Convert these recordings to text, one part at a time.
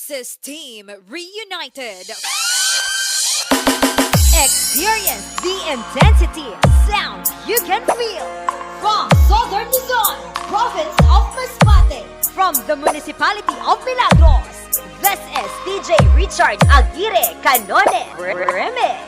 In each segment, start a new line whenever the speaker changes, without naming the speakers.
Versus Team Reunited. Experience the intensity, sound you can feel.
From Southern Luzon, province of Masbate.
From the municipality of Milagros, this is DJ Richard Aguirre Canones Remix.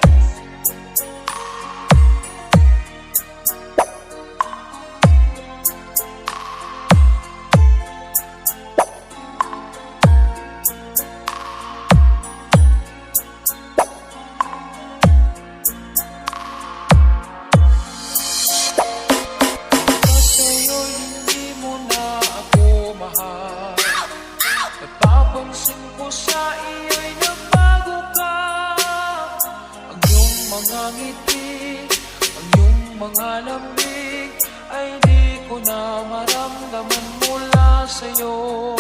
Mga lamig ay di ko na maramdaman mula sa'yo.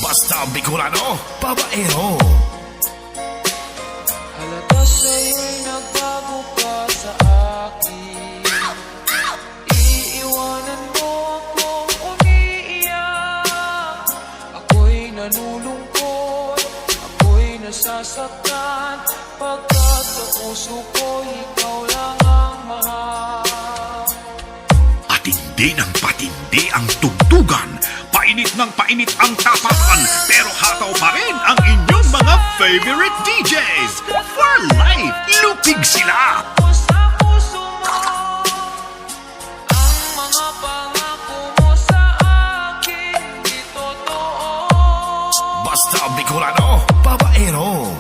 Basta Bicolano, babaero.
Halata sa'yo'y nagbago ka sa akin. Iiwanan mo akong umiiyak. Ako'y nanulungkot, ako'y nasasaktan, pagkat sa puso ko ikaw lang ang mahal.
At hindi ng patindi ang tugtugan, painit ng painit ang tapatan, pero hataw pa rin ang inyong mga favorite DJs. For life, lupig sila!
Sa puso mo, ang mga pangako mo sa akin, di totoo.
Basta Bicolano, babaero.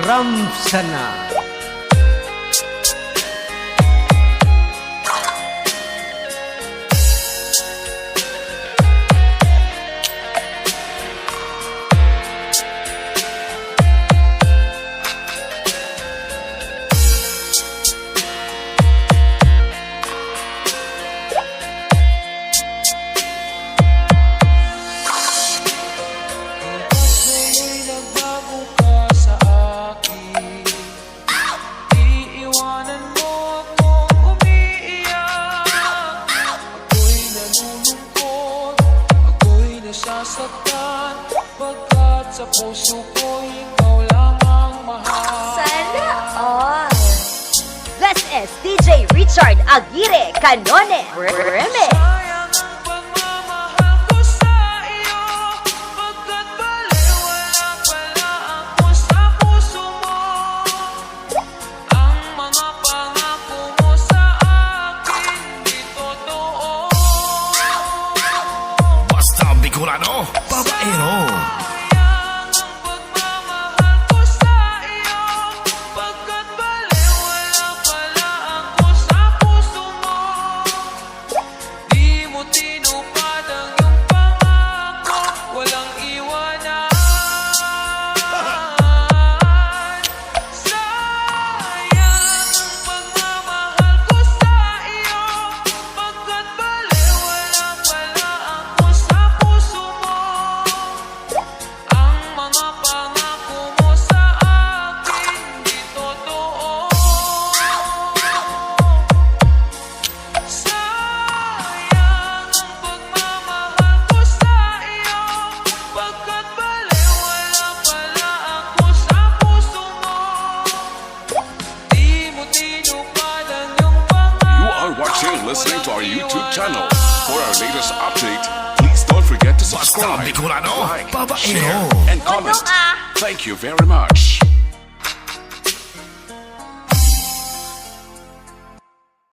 Ramsana.
Nasasaktan, pagkat sa puso ko ikaw lang ang mahal.
Sana all. This is DJ Richard Aguirre Canones Remix.
Sayang ang pagmamahal ko sa iyo, pagkat baliwala pala ako sa puso mo. Ang mga pangako mo sa akin, di totoo.
Basta Bicolano, babaero.
Sayang ang pagmamahal ko sa iyo, pagkat baliwala pala ako sa puso mo. Di mo tinupad ang iyong pangako, walang iwanan. Sayang ang pagmamahal ko sa iyo, pagkat baliwala pala ako sa puso mo. Ang mga pangako mo sa akin, di totoo. Sayang ang pagmamahal ko sa iyo, pagkat baliwala pala ako sa puso mo. Di mo tinupad ang iyong pangako.
You are watching, listening to our YouTube channel. For our latest update, please don't forget to
Basta
subscribe,
Bicolano,
like,
babaero.
share, and comment.
Ano ka?
Thank you very much.